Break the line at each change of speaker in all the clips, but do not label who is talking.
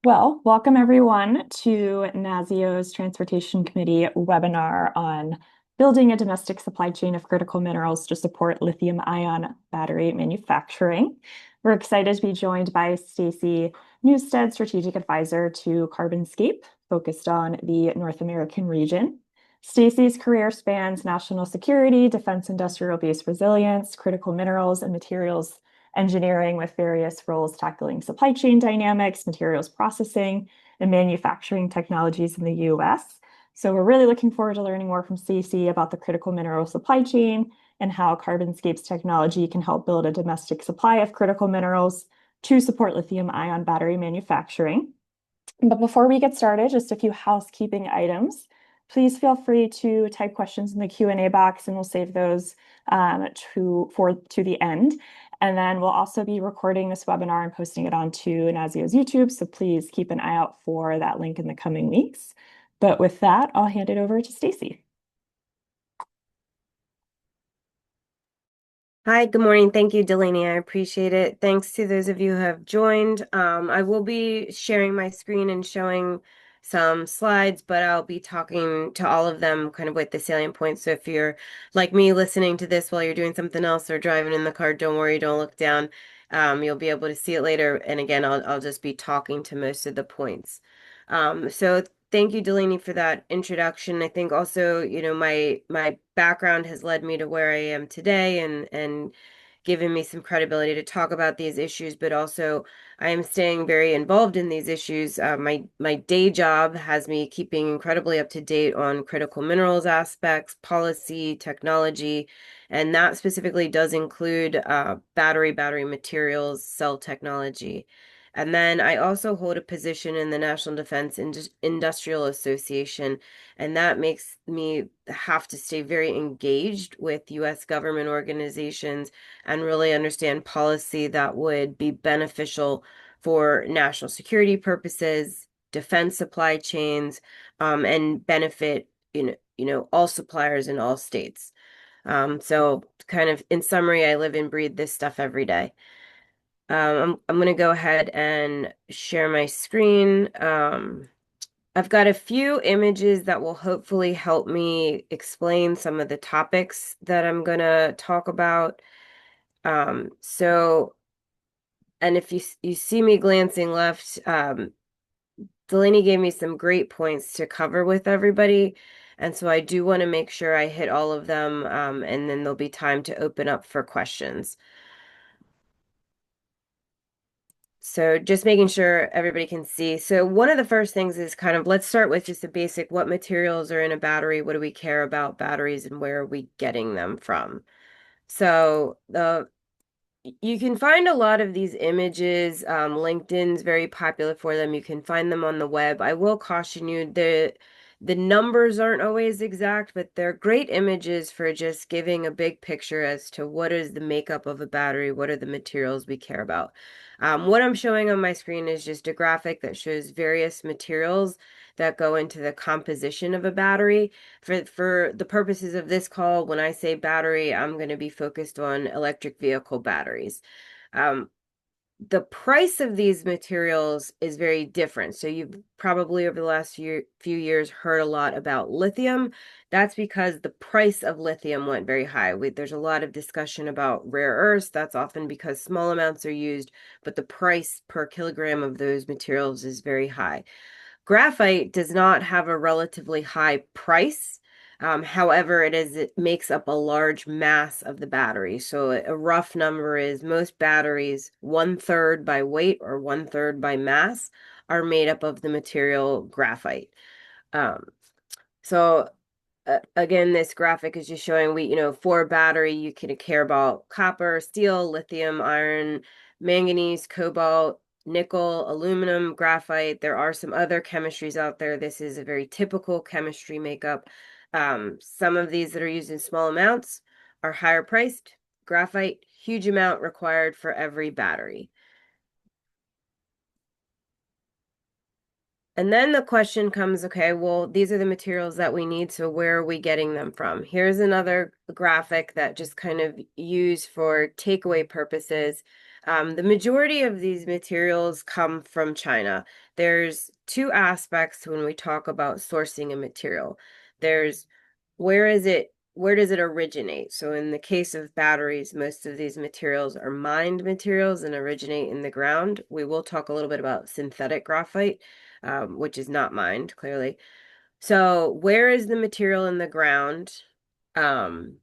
Well, welcome everyone to NASEO's Transportation Committee webinar on building a domestic supply chain of critical minerals to support lithium-ion battery manufacturing. We're excited to be joined by Stacy Newstead, Strategic Advisor to CarbonScape, focused on the North American region. Stacy's career spans national security, defense industrial base resilience, critical minerals and materials engineering with various roles tackling supply chain dynamics, materials processing, and manufacturing technologies in the US. So we're really looking forward to learning more from Stacey about the critical mineral supply chain and how CarbonScape's technology can help build a domestic supply of critical minerals to support lithium-ion battery manufacturing. But before we get started, just a few housekeeping items. Please feel free to type questions in the Q&A box, and we'll save those to the end. And then we'll also be recording this webinar and posting it onto NASEO's YouTube, so please keep an eye out for that link in the coming weeks. But with that, I'll hand it over to Stacy.
Hi, good morning. Thank you, Delaney. I appreciate it. Thanks to those of you who have joined. I will be sharing my screen and showing some slides, but I'll be talking to all of them kind of with the salient points. So if you're like me listening to this while you're doing something else or driving in the car, don't worry, don't look down. You'll be able to see it later. And again, I'll just be talking to most of the points. So thank you, Delaney, for that introduction. I think also, my background has led me to where I am today and given me some credibility to talk about these issues, but also I am staying very involved in these issues. My day job has me keeping incredibly up to date on critical minerals aspects, policy, technology, and that specifically does include battery materials, cell technology. And then I also hold a position in the National Defense Industrial Association, and that makes me have to stay very engaged with U.S. government organizations and really understand policy that would be beneficial for national security purposes, defense supply chains, and benefit all suppliers in all states. So kind of in summary, I live and breathe this stuff every day. I'm going to go ahead and share my screen. I've got a few images that will hopefully help me explain some of the topics that I'm going to talk about. So, and if you see me glancing left, Delaney gave me some great points to cover with everybody. And so I do want to make sure I hit all of them, and then there'll be time to open up for questions. So just making sure everybody can see. So one of the first things is kind of, let's start with just a basic, what materials are in a battery? What do we care about batteries and where are we getting them from? So you can find a lot of these images. LinkedIn's very popular for them. You can find them on the web. I will caution you, the numbers aren't always exact, but they're great images for just giving a big picture as to what is the makeup of a battery, what are the materials we care about. What I'm showing on my screen is just a graphic that shows various materials that go into the composition of a battery. For the purposes of this call, when I say battery, I'm going to be focused on electric vehicle batteries. The price of these materials is very different. So you've probably over the last few years heard a lot about lithium. That's because the price of lithium went very high. There's a lot of discussion about rare earths. That's often because small amounts are used, but the price per kilogram of those materials is very high. Graphite does not have a relatively high price. However, it makes up a large mass of the battery. So a rough number is most batteries, 1/3 by weight or 1/3 by mass, are made up of the material graphite. Um, so again, this graphic is just showing for a battery, you can care about copper, steel, lithium, iron, manganese, cobalt, nickel, aluminum, graphite. There are some other chemistries out there. This is a very typical chemistry makeup. Some of these that are used in small amounts are higher priced. Graphite, huge amount required for every battery. And then the question comes, okay, well, these are the materials that we need, so where are we getting them from? Here's another graphic that just kind of used for takeaway purposes. The majority of these materials come from China. There's two aspects when we talk about sourcing a material. There's where does it originate? So in the case of batteries, most of these materials are mined materials and originate in the ground. We will talk a little bit about synthetic graphite, which is not mined, clearly. So where is the material in the ground? Um,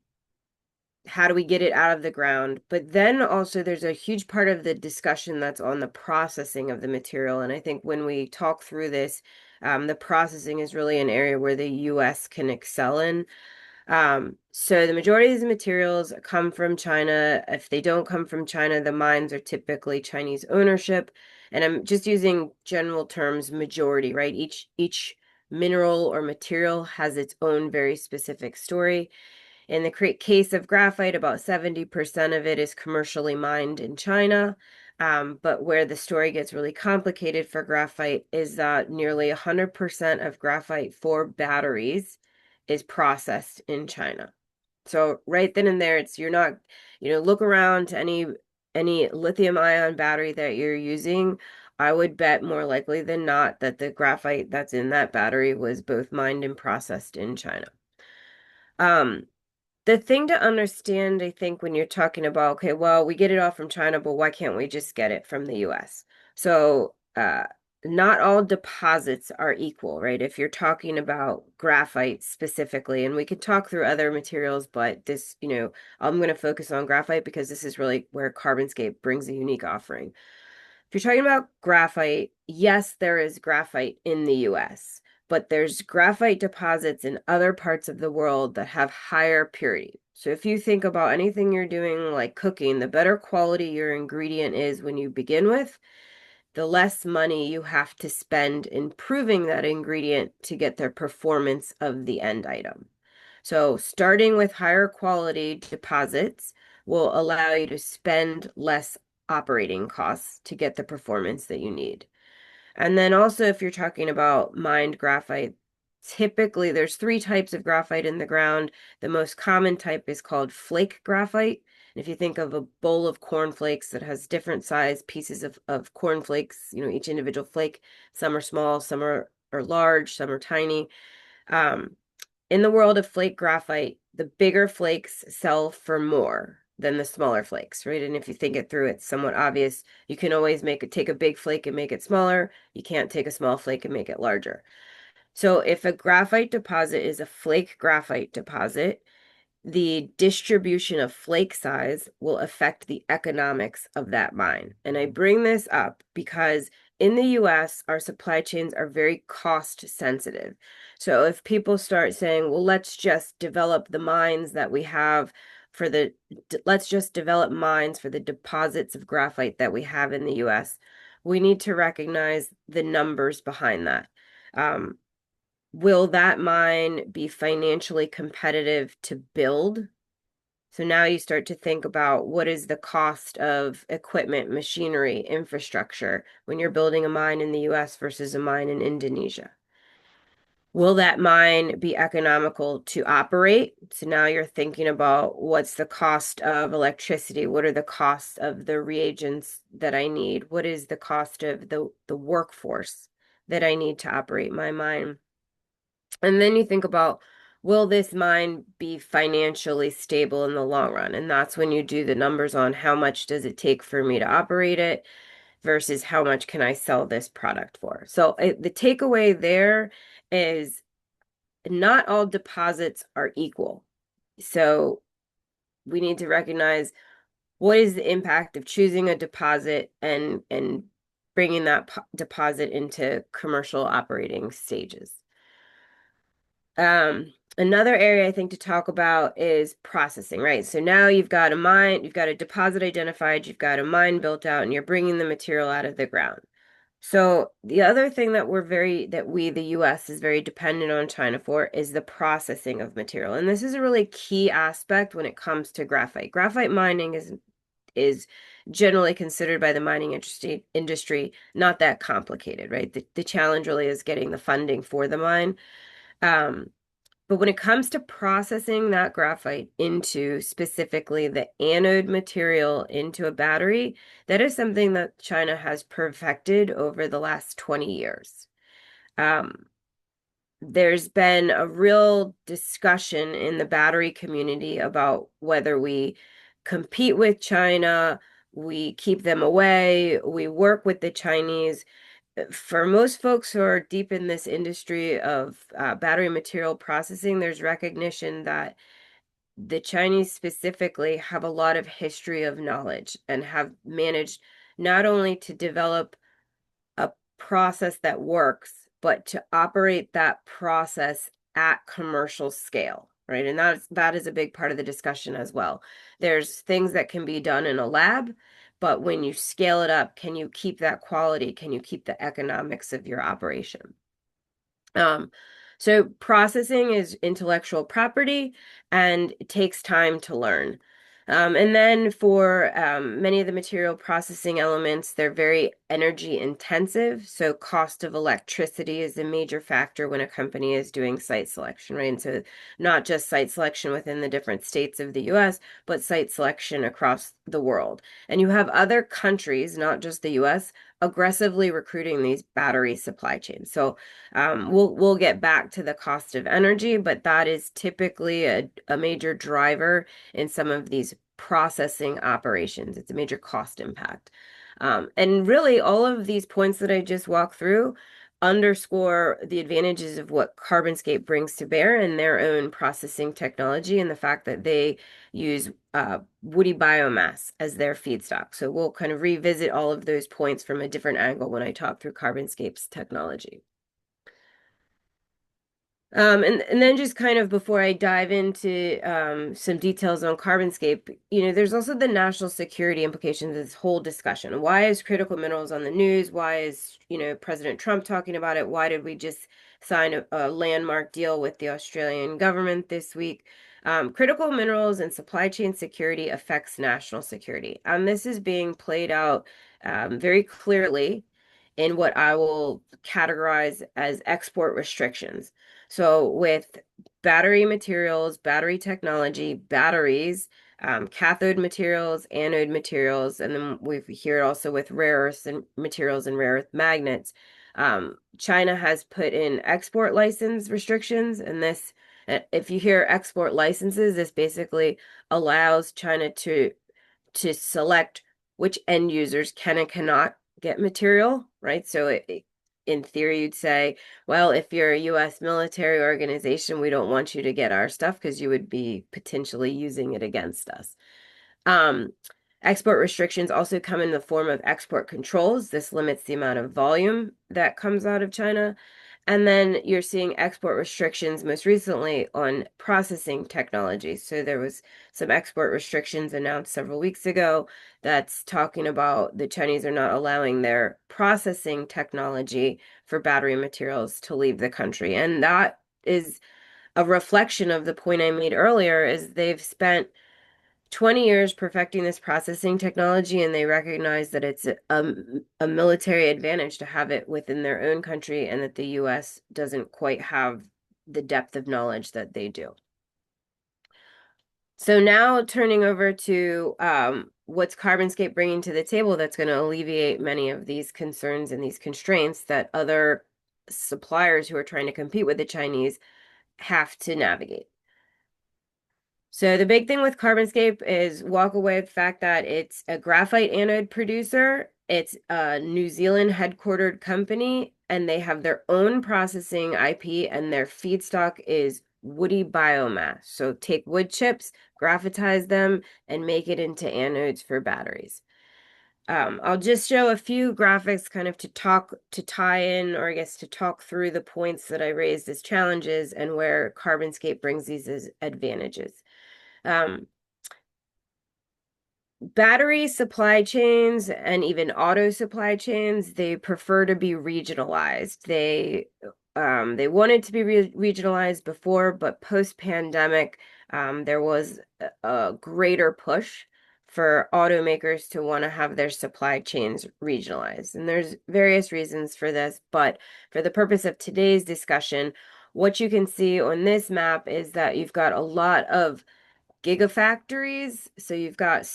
how do we get it out of the ground? But then also there's a huge part of the discussion that's on the processing of the material. And I think when we talk through this, the processing is really an area where the US can excel in. So the majority of these materials come from China. If they don't come from China, the mines are typically Chinese ownership. And I'm just using general terms, majority, right? Each mineral or material has its own very specific story. In the case of graphite, about 70% of it is commercially mined in China. But where the story gets really complicated for graphite is that nearly 100% of graphite for batteries is processed in China. So right then and there, it's you're not, look around to any lithium ion battery that you're using. I would bet more likely than not that the graphite that's in that battery was both mined and processed in China. Um, the thing to understand, I think, when you're talking about, okay, well, we get it all from China, but why can't we just get it from the US? So, not all deposits are equal, right? If you're talking about graphite specifically, and we could talk through other materials, but this, I'm going to focus on graphite because this is really where CarbonScape brings a unique offering. If you're talking about graphite, yes, there is graphite in the US, but there's graphite deposits in other parts of the world that have higher purity. So if you think about anything you're doing like cooking, the better quality your ingredient is when you begin with, the less money you have to spend improving that ingredient to get the performance of the end item. So starting with higher quality deposits will allow you to spend less operating costs to get the performance that you need. And then also if you're talking about mined graphite, typically there's three types of graphite in the ground. The most common type is called flake graphite. And if you think of a bowl of cornflakes that has different size pieces of cornflakes, each individual flake, some are small, some are large, some are tiny. Um, in the world of flake graphite, the bigger flakes sell for more than the smaller flakes, right? And if you think it through, it's somewhat obvious. You can always take a big flake and make it smaller. You can't take a small flake and make it larger. So if a graphite deposit is a flake graphite deposit, the distribution of flake size will affect the economics of that mine. And I bring this up because in the US, our supply chains are very cost sensitive. So if people start saying, well, let's just develop the mines that we have let's just develop mines for the deposits of graphite that we have in the US, we need to recognize the numbers behind that. Um, will that mine be financially competitive to build? So now you start to think about what is the cost of equipment, machinery, infrastructure when you're building a mine in the US versus a mine in Indonesia. Will that mine be economical to operate? So now you're thinking about what's the cost of electricity? What are the costs of the reagents that I need? What is the cost of the workforce that I need to operate my mine? And then you think about, will this mine be financially stable in the long run? And that's when you do the numbers on how much does it take for me to operate it versus how much can I sell this product for. So the takeaway there is not all deposits are equal. So we need to recognize what is the impact of choosing a deposit and bringing that deposit into commercial operating stages. Another area I think to talk about is processing, right? So now you've got a mine, you've got a deposit identified, you've got a mine built out, and you're bringing the material out of the ground. So the other thing that we, the US, is very dependent on China for is the processing of material. And this is a really key aspect when it comes to graphite. Graphite mining is generally considered by the mining industry not that complicated, right? The challenge really is getting the funding for the mine. Um, But when it comes to processing that graphite into specifically the anode material into a battery, that is something that China has perfected over the last 20 years. Um, there's been a real discussion in the battery community about whether we compete with China, we keep them away, we work with the Chinese. For most folks who are deep in this industry of battery material processing, there's recognition that the Chinese specifically have a lot of history of knowledge and have managed not only to develop a process that works, but to operate that process at commercial scale, right? And that is a big part of the discussion as well. There's things that can be done in a lab, but when you scale it up, can you keep that quality? Can you keep the economics of your operation? Um, so processing is intellectual property and it takes time to learn. And then for many of the material processing elements, they're very energy intensive. So cost of electricity is a major factor when a company is doing site selection, right? And so not just site selection within the different states of the US, but site selection across the world. And you have other countries, not just the US, aggressively recruiting these battery supply chains. So we'll get back to the cost of energy, but that is typically a major driver in some of these processing operations. It's a major cost impact. And really, all of these points that I just walked through underscore the advantages of what CarbonScape brings to bear in their own processing technology and the fact that they use woody biomass as their feedstock. So we'll kind of revisit all of those points from a different angle when I talk through CarbonScape's technology. And then just kind of before I dive into some details on CarbonScape, there's also the national security implications of this whole discussion. Why is critical minerals on the news? Why is, President Trump talking about it? Why did we just sign a landmark deal with the Australian government this week? Critical minerals and supply chain security affects national security. And this is being played out very clearly in what I will categorize as export restrictions. So with battery materials, battery technology, batteries, cathode materials, anode materials, and then we hear it also with rare earths and materials and rare earth magnets. China has put in export license restrictions, and this, if you hear export licenses, this basically allows China to select which end users can and cannot get material, right? So in theory, you'd say, well, if you're a US military organization, we don't want you to get our stuff because you would be potentially using it against us. Um, Export restrictions also come in the form of export controls. This limits the amount of volume that comes out of China. And then you're seeing export restrictions most recently on processing technology. So there was some export restrictions announced several weeks ago that's talking about the Chinese are not allowing their processing technology for battery materials to leave the country. And that is a reflection of the point I made earlier is they've spent 20 years perfecting this processing technology, and they recognize that it's a military advantage to have it within their own country and that the US doesn't quite have the depth of knowledge that they do. So now turning over to what's CarbonScape bringing to the table that's going to alleviate many of these concerns and these constraints that other suppliers who are trying to compete with the Chinese have to navigate. So the big thing with CarbonScape is walk away with the fact that it's a graphite anode producer. It's a New Zealand headquartered company, and they have their own processing IP, and their feedstock is woody biomass. So take wood chips, graphitize them, and make it into anodes for batteries. I'll just show a few graphics kind of to tie in, or I guess to talk through the points that I raised as challenges and where CarbonScape brings these as advantages. Um, Battery supply chains and even auto supply chains, they prefer to be regionalized. They wanted to be regionalized before, but post-pandemic, there was a greater push for automakers to want to have their supply chains regionalized. And there's various reasons for this, but for the purpose of today's discussion, what you can see on this map is that you've got a lot of gigafactories. So you've got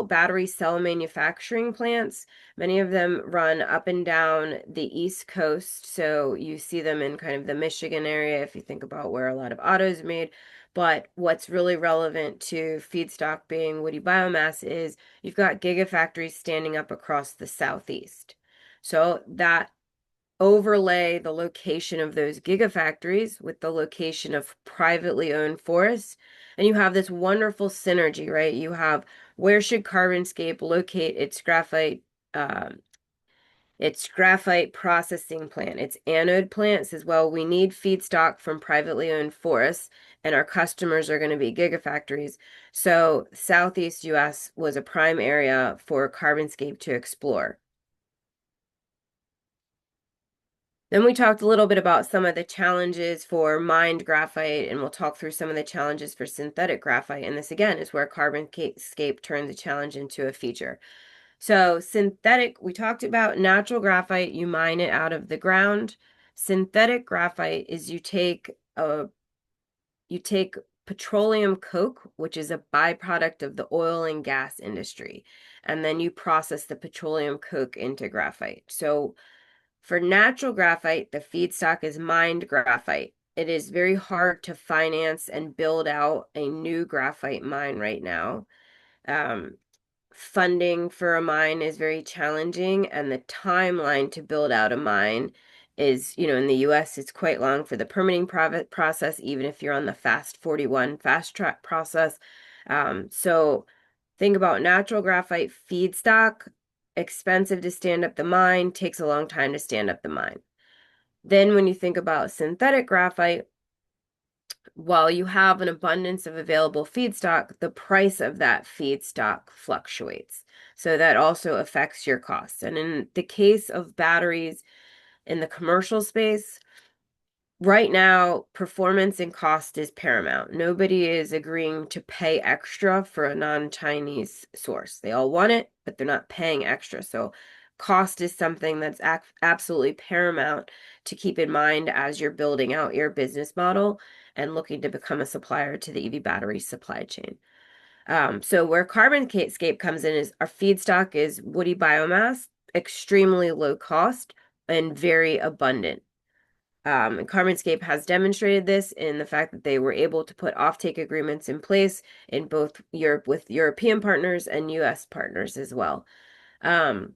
battery cell manufacturing plants. Many of them run up and down the East Coast. So you see them in kind of the Michigan area if you think about where a lot of autos are made. But what's really relevant to feedstock being woody biomass is you've got gigafactories standing up across the Southeast. So that overlay the location of those gigafactories with the location of privately owned forests, and you have this wonderful synergy, right? You have where should CarbonScape locate um, its graphite processing plant, its anode plant says, well, we need feedstock from privately owned forests, and our customers are going to be gigafactories. So Southeast US was a prime area for CarbonScape to explore. Then we talked a little bit about some of the challenges for mined graphite, and we'll talk through some of the challenges for synthetic graphite. And this again is where CarbonScape turns a challenge into a feature. So synthetic, we talked about natural graphite, you mine it out of the ground. Synthetic graphite is you take petroleum coke, which is a byproduct of the oil and gas industry, and then you process the petroleum coke into graphite. So for natural graphite, the feedstock is mined graphite. It is very hard to finance and build out a new graphite mine right now. Um, Funding for a mine is very challenging, and the timeline to build out a mine is, in the US, it's quite long for the permitting process, even if you're on the FAST 41 fast track process. So think about natural graphite feedstock, expensive to stand up the mine, takes a long time to stand up the mine. Then when you think about synthetic graphite, while you have an abundance of available feedstock, the price of that feedstock fluctuates. So that also affects your costs. And in the case of batteries in the commercial space, right now, performance and cost is paramount. Nobody is agreeing to pay extra for a non-Chinese source. They all want it, but they're not paying extra. So cost is something that's absolutely paramount to keep in mind as you're building out your business model and looking to become a supplier to the EV battery supply chain. So where CarbonScape comes in is our feedstock is woody biomass, extremely low cost and very abundant. And CarbonScape has demonstrated this in the fact that they were able to put offtake agreements in place in both Europe with European partners and US partners as well. Um,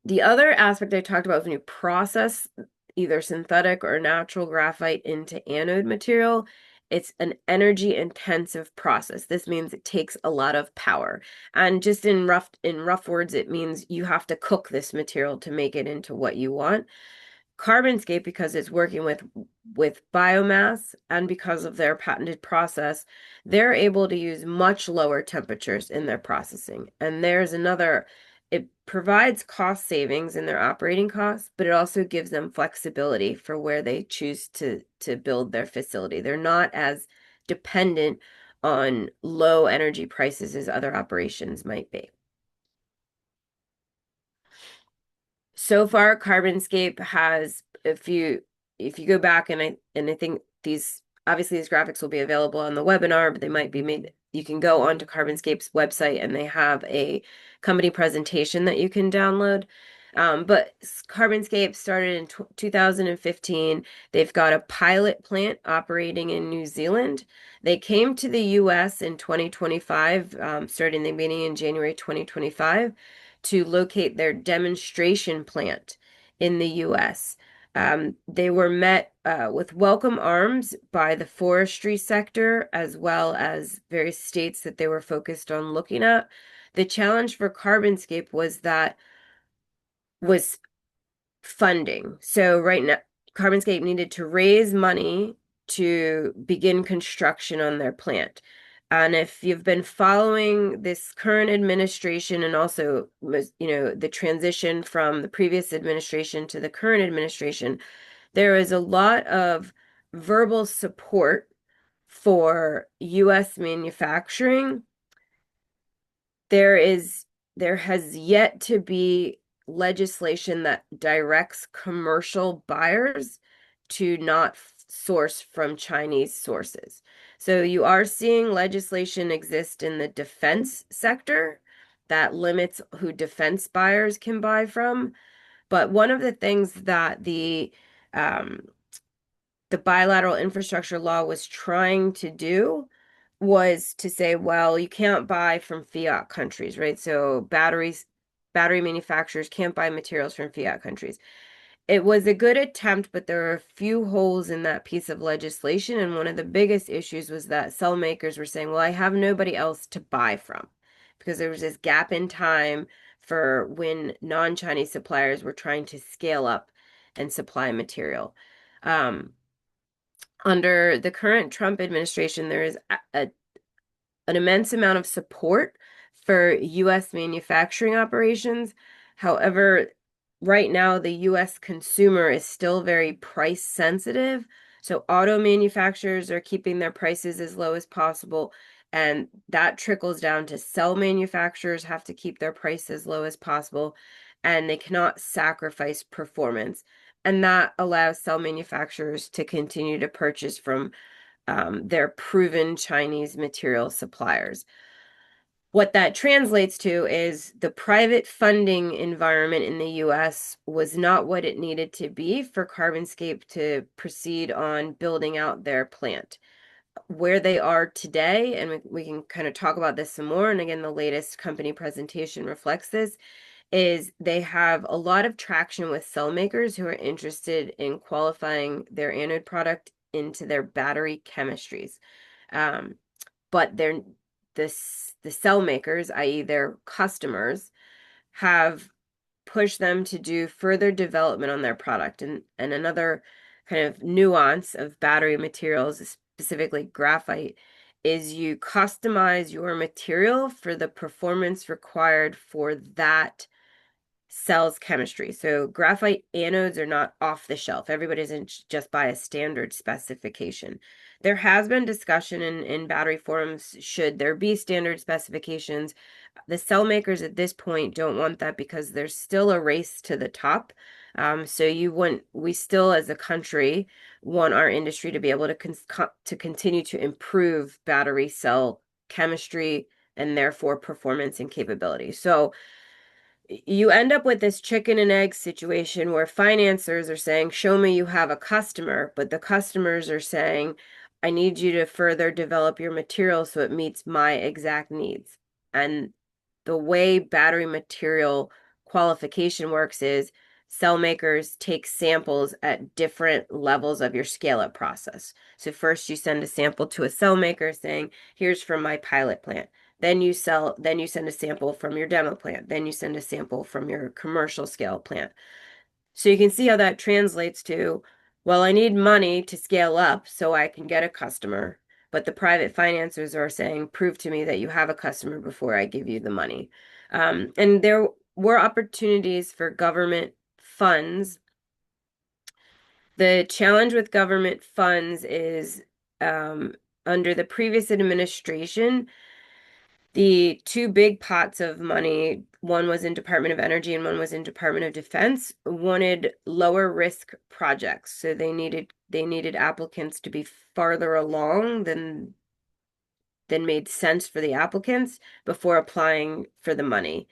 the other aspect I talked about is when you process either synthetic or natural graphite into anode material, it's an energy intensive process. This means it takes a lot of power. And just in rough words, it means you have to cook this material to make it into what you want. CarbonScape, because it's working with biomass and because of their patented process, they're able to use much lower temperatures in their processing. And it provides cost savings in their operating costs, but it also gives them flexibility for where they choose to build their facility. They're not as dependent on low energy prices as other operations might be. So far, CarbonScape has, if you go back, and I think these graphics will be available on the webinar, but they might be made. You can go onto CarbonScape's website and they have a company presentation that you can download. But CarbonScape started in 2015. They've got a pilot plant operating in New Zealand. They came to the US in 2025, starting the beginning in January 2025 to locate their demonstration plant in the US. They were met with welcome arms by the forestry sector as well as various states that they were focused on looking at. The challenge for CarbonScape was funding. So right now, CarbonScape needed to raise money to begin construction on their plant. And if you've been following this current administration and also, the transition from the previous administration to the current administration, there is a lot of verbal support for US manufacturing. There has yet to be legislation that directs commercial buyers to not source from Chinese sources. So you are seeing legislation exist in the defense sector that limits who defense buyers can buy from. But one of the things that um, the bilateral infrastructure law was trying to do was to say, well, you can't buy from fiat countries, right? So battery manufacturers can't buy materials from fiat countries. It was a good attempt, but there are a few holes in that piece of legislation. And one of the biggest issues was that cell makers were saying, well, I have nobody else to buy from because there was this gap in time for when non-Chinese suppliers were trying to scale up and supply material. Um, Under the current Trump administration, there is an immense amount of support for U.S. manufacturing operations. However, right now, the U.S. consumer is still very price sensitive. So auto manufacturers are keeping their prices as low as possible. And that trickles down to cell manufacturers have to keep their price as low as possible. And they cannot sacrifice performance. And that allows cell manufacturers to continue to purchase from their proven Chinese material suppliers. What that translates to is the private funding environment in the US was not what it needed to be for CarbonScape to proceed on building out their plant. Where they are today, and we can kind of talk about this some more, and again, the latest company presentation reflects this, is they have a lot of traction with cell makers who are interested in qualifying their anode product into their battery chemistries. Um, but the cell makers, i.e., their customers, have pushed them to do further development on their product. And another kind of nuance of battery materials, specifically graphite, is you customize your material for the performance required for that cell's chemistry. So graphite anodes are not off the shelf. Everybody doesn't just buy a standard specification. There has been discussion in battery forums, should there be standard specifications? The cell makers at this point don't want that because there's still a race to the top. So we still as a country want our industry to be able to continue to improve battery cell chemistry and therefore performance and capability. So you end up with this chicken and egg situation where financiers are saying, show me you have a customer, but the customers are saying, I need you to further develop your material so it meets my exact needs. And the way battery material qualification works is cell makers take samples at different levels of your scale-up process. So first you send a sample to a cell maker saying, here's from my pilot plant. Then you send a sample from your demo plant. Then you send a sample from your commercial scale plant. So you can see how that translates to, well, I need money to scale up so I can get a customer. But the private financiers are saying, prove to me that you have a customer before I give you the money. And there were opportunities for government funds. The challenge with government funds is under the previous administration, the two big pots of money, one was in Department of Energy and one was in Department of Defense, wanted lower risk projects. So they needed applicants to be farther along than made sense for the applicants before applying for the money.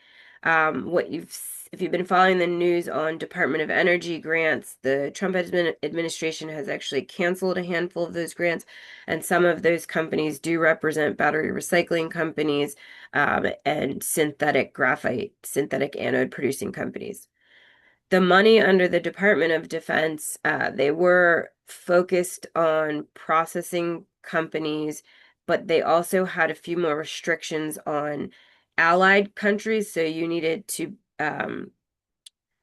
If you've been following the news on Department of Energy grants, the Trump administration has actually canceled a handful of those grants, and some of those companies do represent battery recycling companies, and synthetic anode producing companies. The money under the Department of Defense, they were focused on processing companies, but they also had a few more restrictions on allied countries. So you needed to,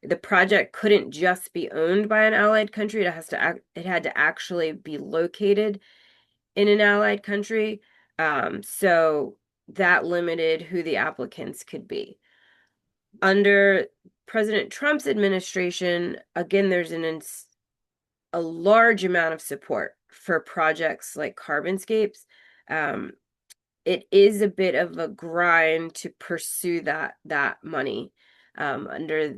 the project couldn't just be owned by an allied country. It had to actually be located in an allied country. So that limited who the applicants could be. Under President Trump's administration, again, there's a large amount of support for projects like CarbonScapes. It is a bit of a grind to pursue that money under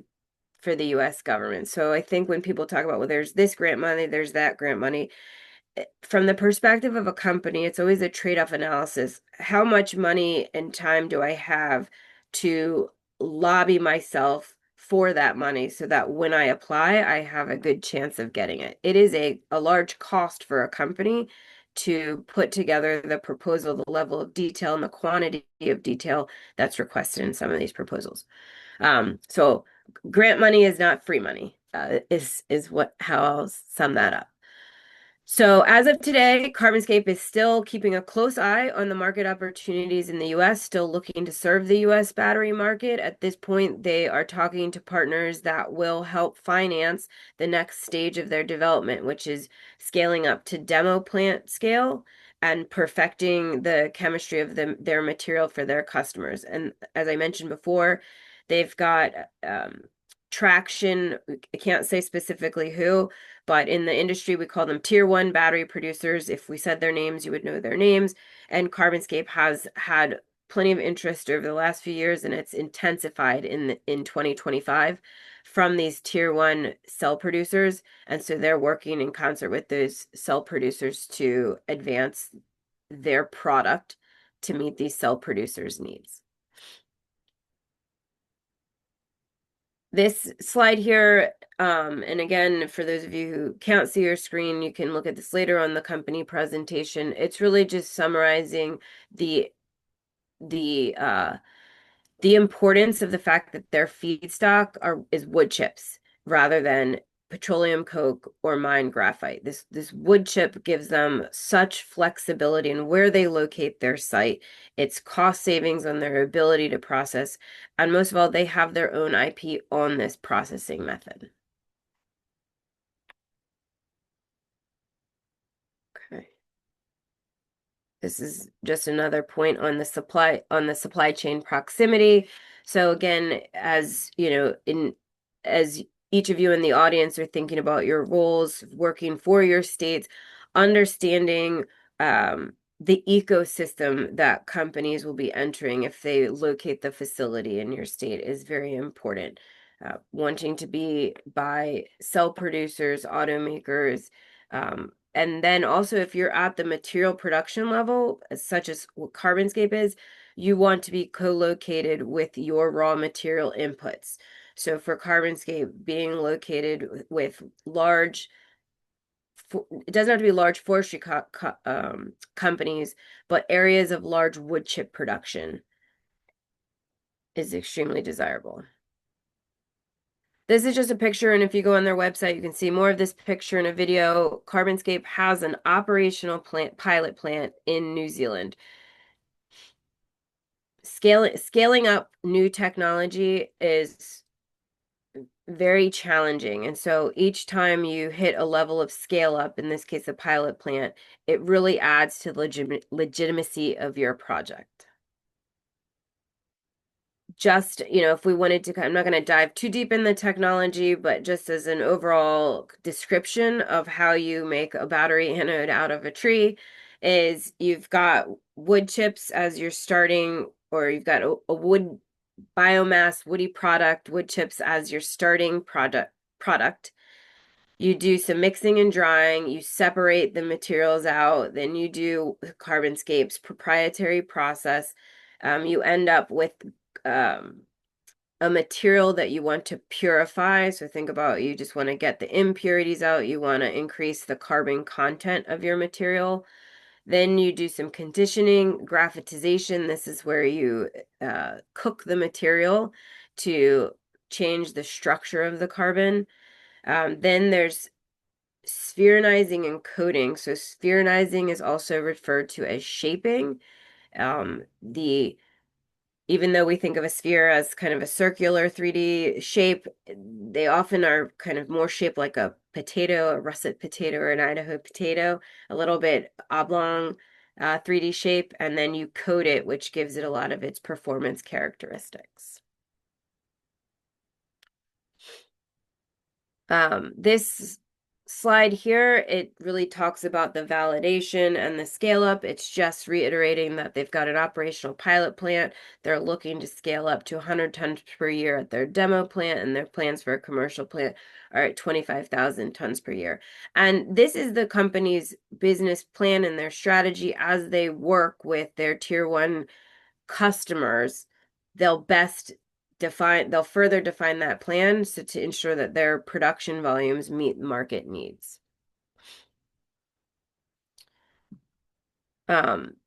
for the US government. So I think when people talk about, well, there's this grant money, there's that grant money, from the perspective of a company, it's always a trade-off analysis. How much money and time do I have to lobby myself for that money so that when I apply, I have a good chance of getting it? It is a large cost for a company to put together the proposal, the level of detail, and the quantity of detail that's requested in some of these proposals. So grant money is not free money, is what how I'll sum that up. So as of today, CarbonScape is still keeping a close eye on the market opportunities in the US, still looking to serve the US battery market. At this point, they are talking to partners that will help finance the next stage of their development, which is scaling up to demo plant scale and perfecting the chemistry of their material for their customers. And as I mentioned before, they've got traction. I can't say specifically who, but in the industry, we call them tier one battery producers. If we said their names, you would know their names. And CarbonScape has had plenty of interest over the last few years, and it's intensified in 2025 from these tier one cell producers. And so they're working in concert with those cell producers to advance their product to meet these cell producers' needs. This slide here, and again, for those of you who can't see your screen, you can look at this later on the company presentation. It's really just summarizing the the uh, the importance of the fact that their feedstock is wood chips rather than petroleum coke or mined graphite. This wood chip gives them such flexibility in where they locate their site. It's cost savings on their ability to process, and most of all, they have their own IP on this processing method. Okay. This is just another point on the supply chain proximity. So again, as you know, as each of you in the audience are thinking about your roles working for your states, understanding the ecosystem that companies will be entering if they locate the facility in your state is very important. Wanting to be by cell producers, automakers, and then also, if you're at the material production level, such as what CarbonScape is, you want to be co-located with your raw material inputs. So for CarbonScape, being located with large, it doesn't have to be large forestry companies, but areas of large wood chip production is extremely desirable. This is just a picture, and if you go on their website, you can see more of this picture in a video. CarbonScape has an operational pilot plant in New Zealand. Scaling up new technology is very challenging, and so each time you hit a level of scale up, in this case a pilot plant, it really adds to the legitimacy of your project. Just, if we wanted to, I'm not going to dive too deep in the technology, but just as an overall description of how you make a battery anode out of a tree, is you've got wood chips as you're starting, or you've got a wood biomass, woody product, wood chips as your starting product. You do some mixing and drying, you separate the materials out, then you do CarbonScape's proprietary process. You end up with um, a material that you want to purify. So think about, you just want to get the impurities out, you want to increase the carbon content of your material. Then you do some conditioning, graphitization. This is where you cook the material to change the structure of the carbon. Then there's spheronizing and coating. So spheronizing is also referred to as shaping. The Even though we think of a sphere as kind of a circular 3D shape, they often are kind of more shaped like a potato, a russet potato, or an Idaho potato, a little bit oblong 3D shape, and then you coat it, which gives it a lot of its performance characteristics. This slide here, it really talks about the validation and the scale up. It's just reiterating that they've got an operational pilot plant. They're looking to scale up to 100 tons per year at their demo plant, and their plans for a commercial plant are at 25,000 tons per year. And this is the company's business plan and their strategy as they work with their tier one customers. They'll further define that plan so to ensure that their production volumes meet market needs.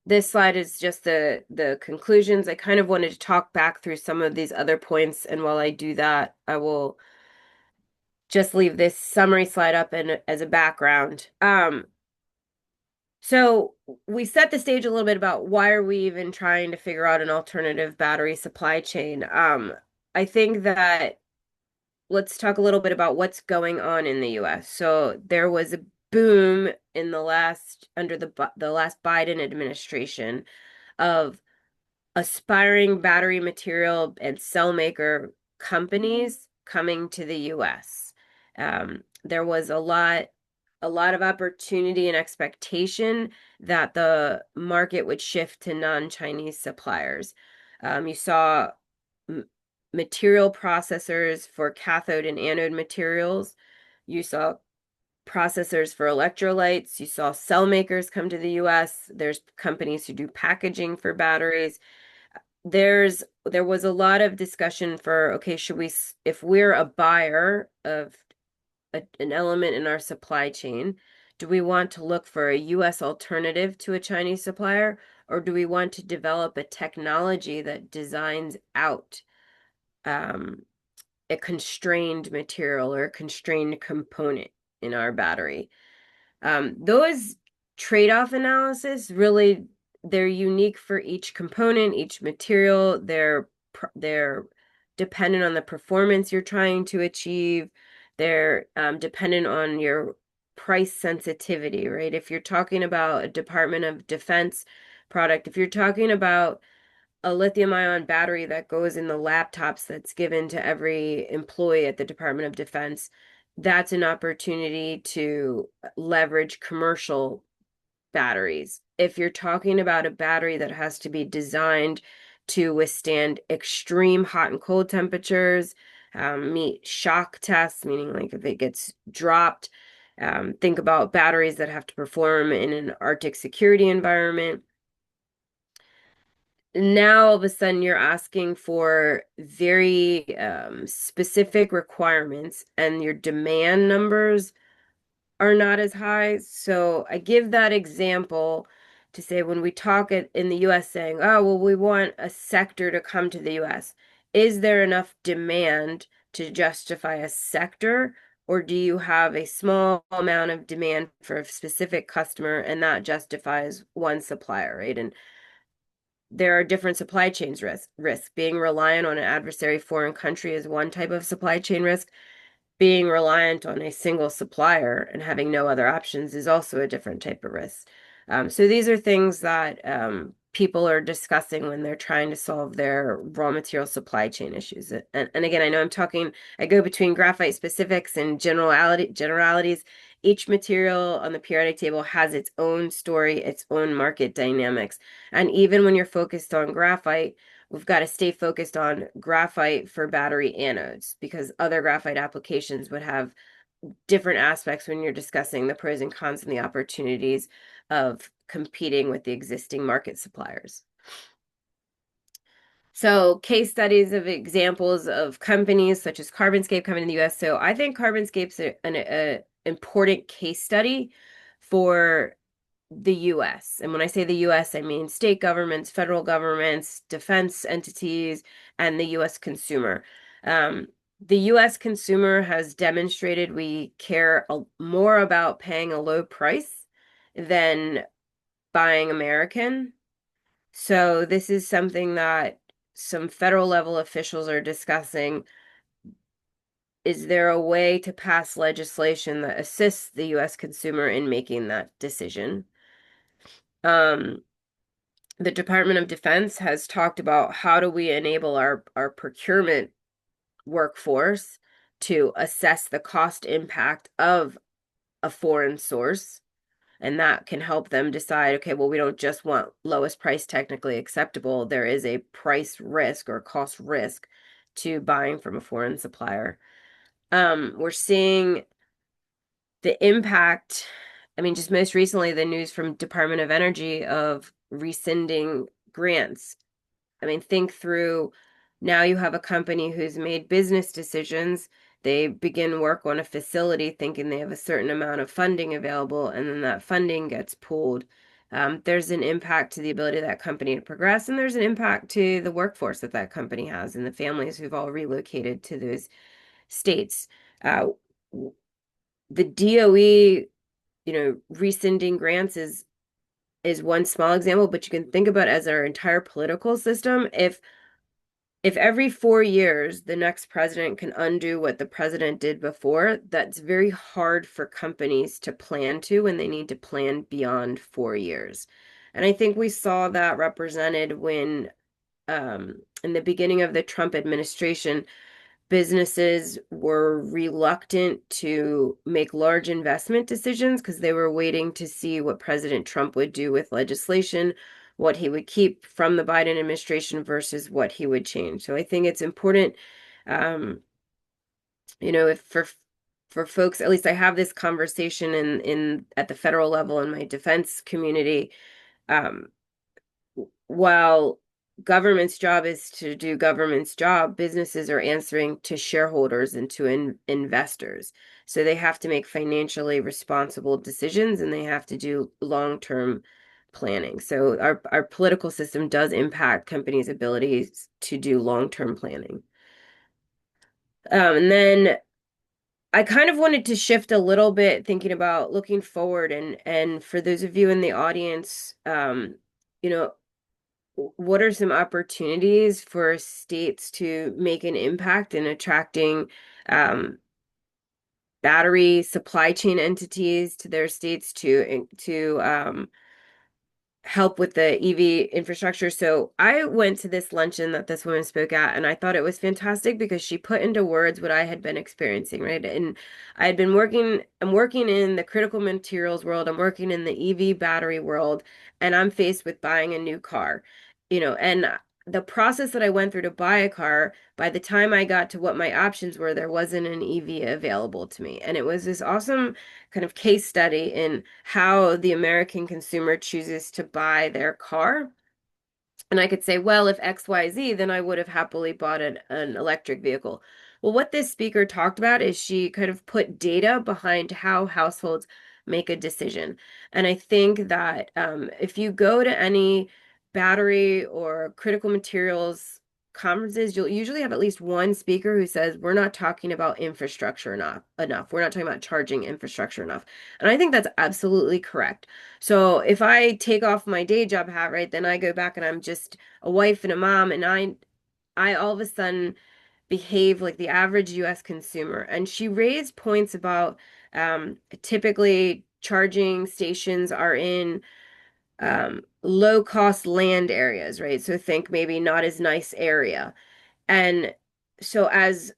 This slide is just the conclusions. I kind of wanted to talk back through some of these other points, and while I do that, I will just leave this summary slide up as a background. So we set the stage a little bit about why are we even trying to figure out an alternative battery supply chain. I think that let's talk a little bit about what's going on in the US. So there was a boom in under the last Biden administration of aspiring battery material and cell maker companies coming to the US. There was a lot of opportunity and expectation that the market would shift to non-Chinese suppliers. You saw material processors for cathode and anode materials. You saw processors for electrolytes. You saw cell makers come to the US. There's companies who do packaging for batteries. There was a lot of discussion for, okay, if we're a buyer of an element in our supply chain, do we want to look for a US alternative to a Chinese supplier, or do we want to develop a technology that designs out a constrained material or a constrained component in our battery? Those trade-off analysis really, they're unique for each component, each material. They're dependent on the performance you're trying to achieve. They're dependent on your price sensitivity, right? If you're talking about a Department of Defense product, if you're talking about a lithium-ion battery that goes in the laptops that's given to every employee at the Department of Defense, that's an opportunity to leverage commercial batteries. If you're talking about a battery that has to be designed to withstand extreme hot and cold temperatures, meet shock tests, meaning like if it gets dropped, think about batteries that have to perform in an Arctic security environment. Now all of a sudden you're asking for very specific requirements, and your demand numbers are not as high. So I give that example to say when we talk in the US saying, oh, well, we want a sector to come to the US. Is there enough demand to justify a sector? Or do you have a small amount of demand for a specific customer and that justifies one supplier, right? And there are different supply chains risk. Being reliant on an adversary foreign country is one type of supply chain risk. Being reliant on a single supplier and having no other options is also a different type of risk. So these are things that people are discussing when they're trying to solve their raw material supply chain issues. And again, I know I go between graphite specifics and generalities. Each material on the periodic table has its own story, its own market dynamics. And even when you're focused on graphite, we've got to stay focused on graphite for battery anodes because other graphite applications would have different aspects when you're discussing the pros and cons and the opportunities of competing with the existing market suppliers. So case studies of examples of companies such as CarbonScape coming in the US. So I think CarbonScape's an important case study for the US. And when I say the US, I mean state governments, federal governments, defense entities, and the US consumer. The US consumer has demonstrated we care more about paying a low price than buying American. So this is something that some federal level officials are discussing. Is there a way to pass legislation that assists the US consumer in making that decision? The Department of Defense has talked about how do we enable our procurement workforce to assess the cost impact of a foreign source. And that can help them decide, okay, well, we don't just want lowest price technically acceptable. There is a price risk or cost risk to buying from a foreign supplier. We're seeing the impact, I mean, just most recently, the news from Department of Energy of rescinding grants. I mean, think through now you have a company who's made business decisions. They begin work on a facility thinking they have a certain amount of funding available, and then that funding gets pulled. There's an impact to the ability of that company to progress, and there's an impact to the workforce that that company has and the families who've all relocated to those states. Uh, the DOE, rescinding grants is one small example, but you can think about it as our entire political system. If every 4 years the next president can undo what the president did before, that's very hard for companies to plan to when they need to plan beyond 4 years. And I think we saw that represented when, in the beginning of the Trump administration, businesses were reluctant to make large investment decisions because they were waiting to see what President Trump would do with legislation, what he would keep from the Biden administration versus what he would change. So I think it's important, um, if for folks, at least I have this conversation in at the federal level in my defense community. Um, while government's job is to do government's job, businesses are answering to shareholders and to investors. So they have to make financially responsible decisions and they have to do long-term planning. So our political system does impact companies' abilities to do long-term planning. And then I kind of wanted to shift a little bit, thinking about looking forward, and for those of you in the audience, you know, what are some opportunities for states to make an impact in attracting um, battery supply chain entities to their states to help with the EV infrastructure? So I went to this luncheon that this woman spoke at, and I thought it was fantastic because she put into words what I had been experiencing, right? And I'm working in the critical materials world, I'm working in the EV battery world, and I'm faced with buying a new car, and the process that I went through to buy a car, by the time I got to what my options were, there wasn't an EV available to me. And it was this awesome kind of case study in how the American consumer chooses to buy their car. And I could say, well, if XYZ, then I would have happily bought an electric vehicle. Well, what this speaker talked about is she kind of put data behind how households make a decision. And I think that if you go to any battery or critical materials conferences, you'll usually have at least one speaker who says, we're not talking about infrastructure enough. We're not talking about charging infrastructure enough. And I think that's absolutely correct. So if I take off my day job hat, right, then I go back and I'm just a wife and a mom, and I all of a sudden behave like the average US consumer. And she raised points about typically charging stations are in low cost land areas, right? So think maybe not as nice area. And so as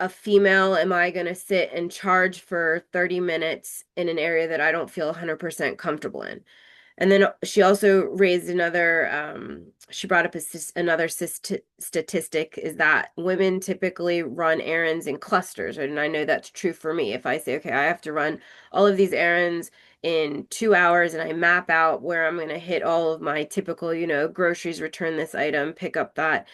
a female, am I going to sit and charge for 30 minutes in an area that I don't feel 100% comfortable in? And then she also raised she brought up another statistic is that women typically run errands in clusters. Right? And I know that's true for me. If I say, okay, I have to run all of these errands in 2 hours and I map out where I'm going to hit all of my typical, groceries, return this item, pick up that.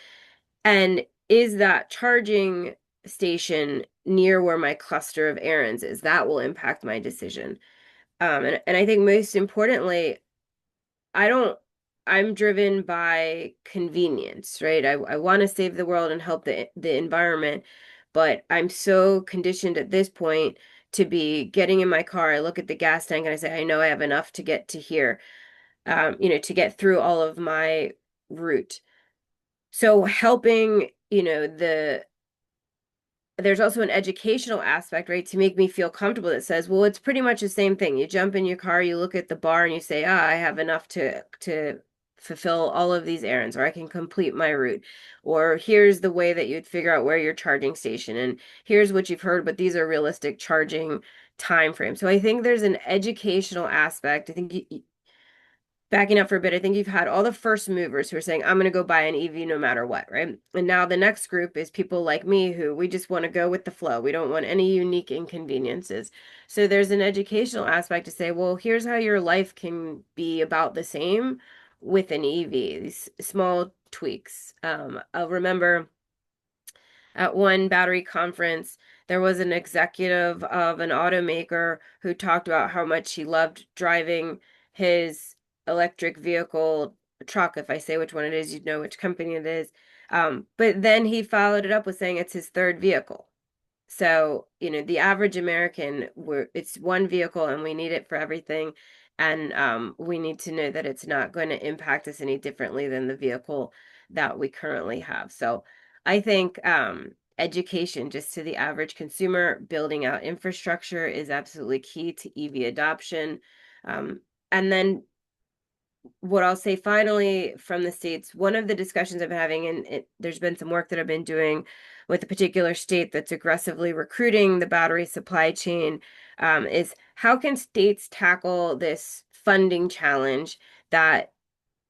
And is that charging station near where my cluster of errands is? That will impact my decision. And I think most importantly, I don't, I'm driven by convenience, right? I want to save the world and help the environment, but I'm so conditioned at this point to be getting in my car. I look at the gas tank and I say, I know I have enough to get to here, to get through all of my route. So helping, there's also an educational aspect, right, to make me feel comfortable that says, well, it's pretty much the same thing. You jump in your car, you look at the bar and you say, I have enough to fulfill all of these errands, or I can complete my route. Or here's the way that you'd figure out where your charging station, and here's what you've heard, but these are realistic charging time frame. So I think there's an educational aspect. I think backing up for a bit, I think you've had all the first movers who are saying, I'm going to go buy an EV no matter what, right? And now the next group is people like me who we just want to go with the flow. We don't want any unique inconveniences. So there's an educational aspect to say, well, here's how your life can be about the same with an EV, these small tweaks. I'll remember at one battery conference, there was an executive of an automaker who talked about how much he loved driving his electric vehicle truck. If I say which one it is, you'd know which company it is. But then he followed it up with saying it's his third vehicle. So, the average American, it's one vehicle and we need it for everything. And we need to know that it's not going to impact us any differently than the vehicle that we currently have. So I think education just to the average consumer, building out infrastructure is absolutely key to EV adoption. And then what I'll say finally from the states, one of the discussions I'm having, and there's been some work that I've been doing with a particular state that's aggressively recruiting the battery supply chain, is how can states tackle this funding challenge that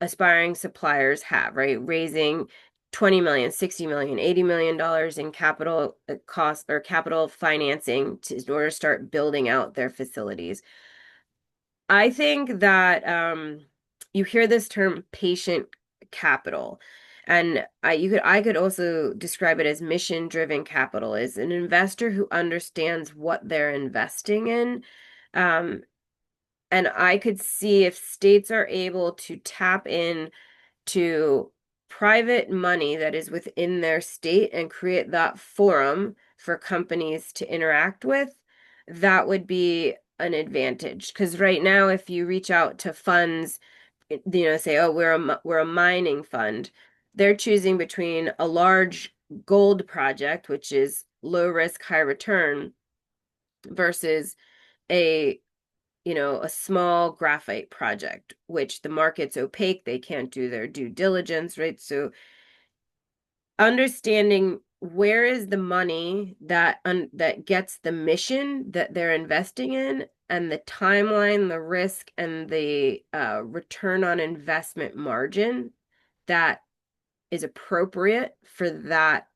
aspiring suppliers have, right? Raising 20 million, 60 million, $80 million in capital cost or capital financing in order to start building out their facilities. I think that you hear this term patient capital, and I could also describe it as mission-driven capital, is an investor who understands what they're investing in. Um, and I could see if states are able to tap in to private money that is within their state and create that forum for companies to interact with, that would be an advantage. Because right now, if you reach out to funds, say, oh, we're a mining fund, they're choosing between a large gold project, which is low risk, high return, versus a a small graphite project, which the market's opaque, they can't do their due diligence, right? So understanding where is the money that gets the mission that they're investing in and the timeline, the risk, and the return on investment margin that is appropriate for that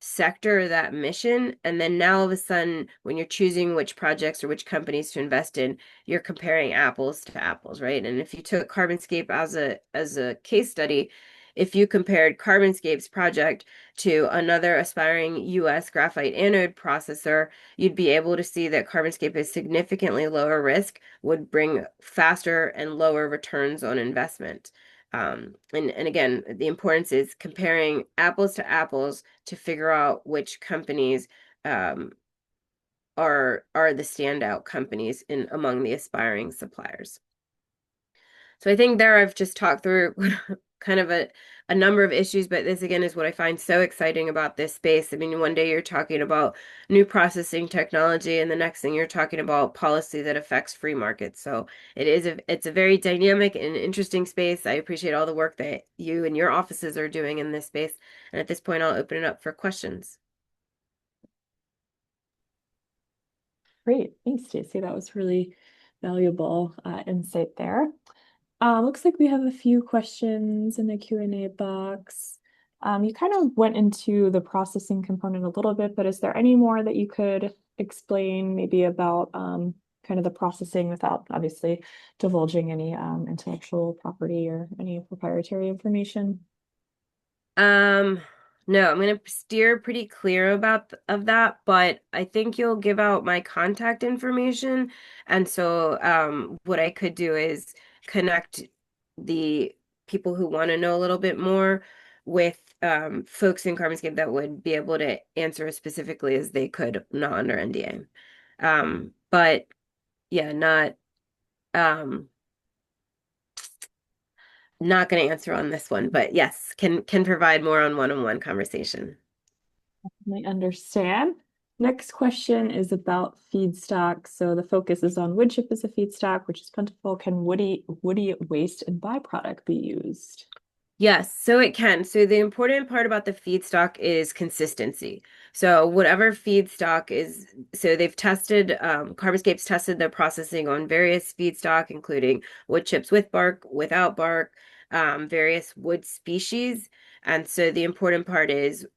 sector, that mission. And then now all of a sudden, when you're choosing which projects or which companies to invest in, you're comparing apples to apples, right? And if you took CarbonScape as a case study, if you compared CarbonScape's project to another aspiring US graphite anode processor, you'd be able to see that CarbonScape is significantly lower risk, would bring faster and lower returns on investment. And again, the importance is comparing apples to apples to figure out which companies are the standout companies in among the aspiring suppliers. So I think there I've just talked through kind of a number of issues, but this again is what I find so exciting about this space. I mean, one day you're talking about new processing technology, and the next thing you're talking about policy that affects free markets. So it's a very dynamic and interesting space. I appreciate all the work that you and your offices are doing in this space. And at this point, I'll open it up for questions.
Great. Thanks, Stacey. That was really valuable insight there. Looks like we have a few questions in the Q&A box. You kind of went into the processing component a little bit, but is there any more that you could explain maybe about kind of the processing without obviously divulging any intellectual property or any proprietary information?
Um, no, I'm gonna steer pretty clear of that, but I think you'll give out my contact information. And so what I could do is connect the people who want to know a little bit more with folks in CarbonScape that would be able to answer as specifically as they could, not under NDA. But yeah, um not going to answer on this one, but yes, can provide more on one-on-one conversation.
I understand. Next question is about feedstock. So the focus is on wood chip as a feedstock, which is plentiful. Can woody waste and byproduct be used?
Yes, so it can. So the important part about the feedstock is consistency. So whatever feedstock is, so they've tested, CarbonScape's tested their processing on various feedstock, including wood chips with bark, without bark, various wood species. And so the important part is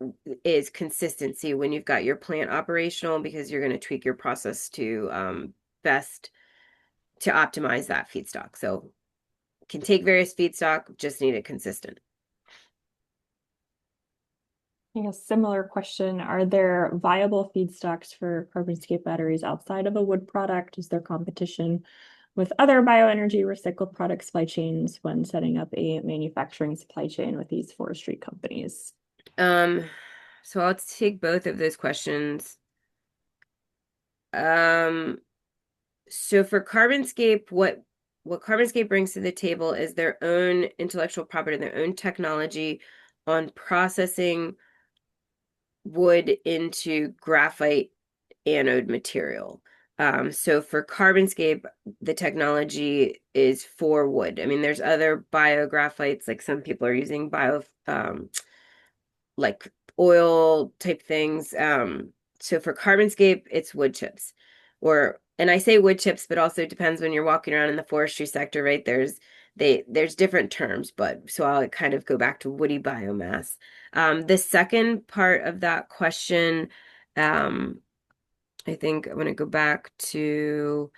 consistency when you've got your plant operational because you're going to tweak your process to best to optimize that feedstock. So can take various feedstock, just need it consistent.
I guess similar question. Are there viable feedstocks for CarbonScape batteries outside of a wood product? Is there competition with other bioenergy recycled product supply chains when setting up a manufacturing supply chain with these forestry companies?
Um, so I'll take both of those questions. Um, so for CarbonScape, what CarbonScape brings to the table is their own intellectual property, their own technology on processing wood into graphite anode material. So for CarbonScape, the technology is for wood. I mean, there's other biographites, like some people are using like oil type things. So for CarbonScape, it's wood chips. And I say wood chips, but also it depends when you're walking around in the forestry sector, right? There's different terms, but so I'll kind of go back to woody biomass. The second part of that question, um, I think I'm going to go back to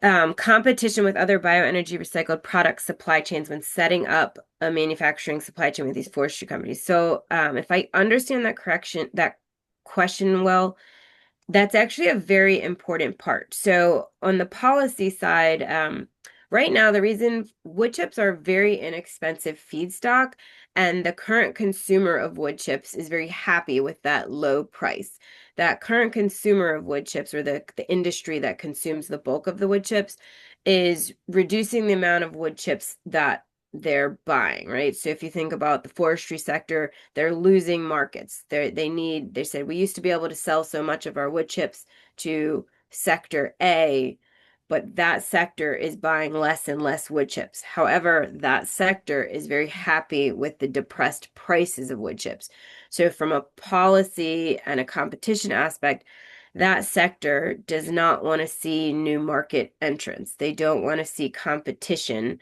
competition with other bioenergy recycled product supply chains when setting up a manufacturing supply chain with these forestry companies. So, if I understand that question well, that's actually a very important part. So on the policy side, right now, the reason wood chips are very inexpensive feedstock, and the current consumer of wood chips is very happy with that low price. That current consumer of wood chips, or the industry that consumes the bulk of the wood chips, is reducing the amount of wood chips that they're buying, right? So if you think about the forestry sector, they're losing markets. They said we used to be able to sell so much of our wood chips to sector A, but that sector is buying less and less wood chips. However, that sector is very happy with the depressed prices of wood chips. So from a policy and a competition aspect, that sector does not want to see new market entrants. They don't want to see competition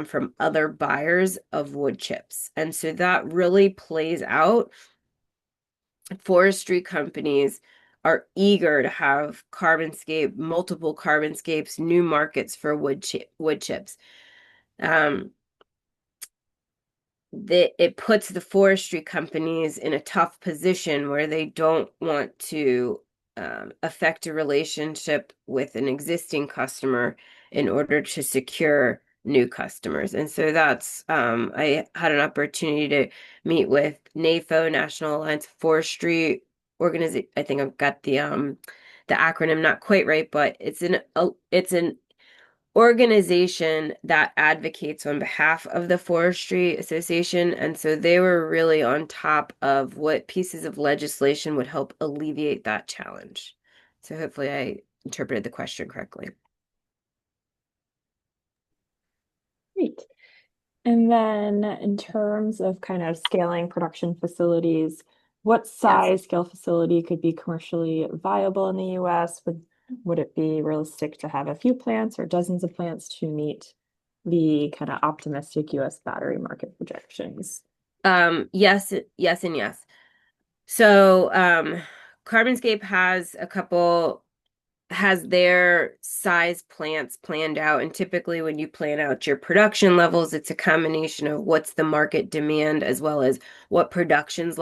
from other buyers of wood chips. And so that really plays out. Forestry companies are eager to have multiple CarbonScapes, new markets for wood chips. Um, it puts the forestry companies in a tough position where they don't want to affect a relationship with an existing customer in order to secure new customers. And so I had an opportunity to meet with NAFO, National Alliance of Forestry Organization. I think I've got the acronym not quite right, but it's an organization that advocates on behalf of the Forestry Association. And so they were really on top of what pieces of legislation would help alleviate that challenge. So hopefully I interpreted the question correctly.
Great. And then in terms of kind of scaling production facilities, what
Yes.
size scale facility could be commercially viable in the US? Would it be realistic to have a few plants or dozens of plants to meet the kind of optimistic US battery market projections?
Yes, yes, and yes. So, CarbonScape has their size plants planned out. And typically, when you plan out your production levels, it's a combination of what's the market demand as well as what production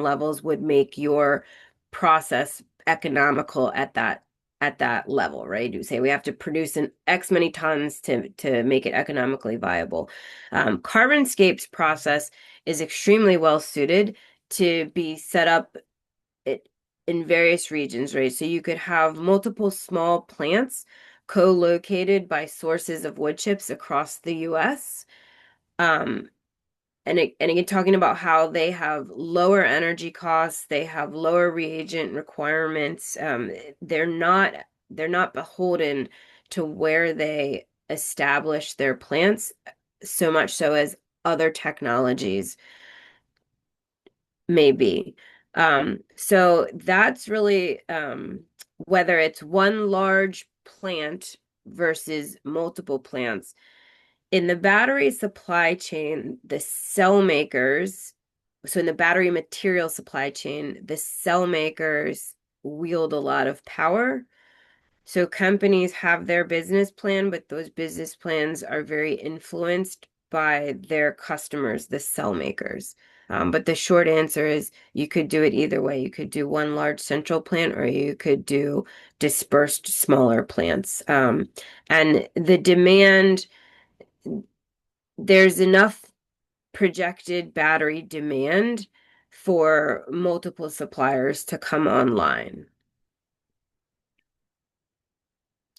levels would make your process economical at that level, right? You say we have to produce an X many tons to make it economically viable. CarbonScape's process is extremely well suited to be set up it in various regions, right? So you could have multiple small plants co-located by sources of wood chips across the US. Um, and again, talking about how they have lower energy costs, they have lower reagent requirements. They're not beholden to where they establish their plants so much so as other technologies may be. So that's really whether it's one large plant versus multiple plants. In the battery supply chain, the cell makers, so in the battery material supply chain, the cell makers wield a lot of power. So companies have their business plan, but those business plans are very influenced by their customers, the cell makers. But the short answer is you could do it either way. You could do one large central plant, or you could do dispersed smaller plants. And the demand, there's enough projected battery demand for multiple suppliers to come online.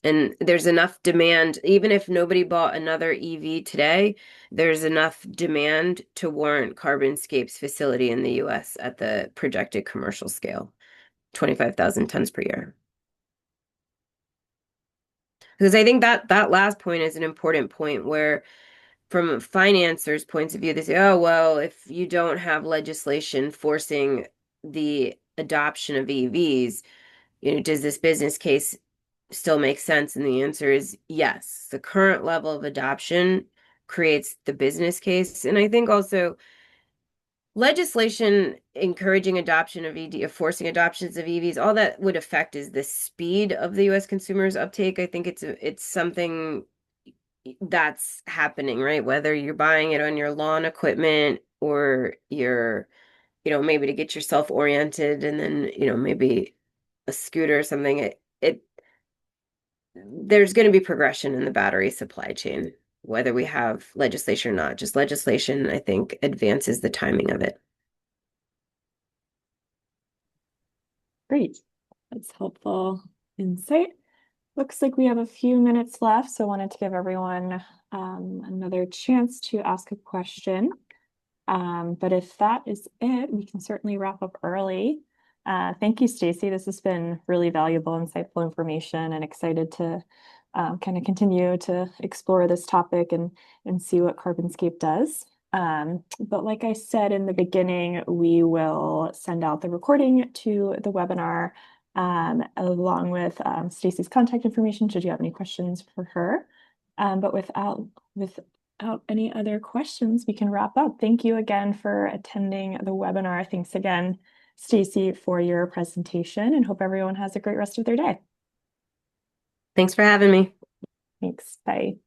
And there's enough demand, even if nobody bought another EV today, there's enough demand to warrant CarbonScape's facility in the US at the projected commercial scale, 25,000 tons per year. Because I think that that last point is an important point where, from financiers' points of view, they say, oh, well, if you don't have legislation forcing the adoption of EVs, does this business case still make sense? And the answer is yes. The current level of adoption creates the business case. And I think also legislation encouraging adoption of EV, forcing adoptions of EVs, all that would affect is the speed of the US consumers' uptake. I think it's something that's happening, right? Whether you're buying it on your lawn equipment or you're, maybe to get yourself oriented and then, maybe a scooter or something, it there's going to be progression in the battery supply chain, whether we have legislation or not. Just legislation, I think, advances the timing of it.
Great. That's helpful insight. Looks like we have a few minutes left, so I wanted to give everyone another chance to ask a question. But if that is it, we can certainly wrap up early. Thank you, Stacy. This has been really valuable, insightful information, and excited to kind of continue to explore this topic and see what CarbonScape does. But like I said in the beginning, we will send out the recording to the webinar along with Stacy's contact information should you have any questions for her. But without any other questions, we can wrap up. Thank you again for attending the webinar. Thanks again, Stacy, for your presentation, and hope everyone has a great rest of their day.
Thanks for having me.
Thanks. Bye.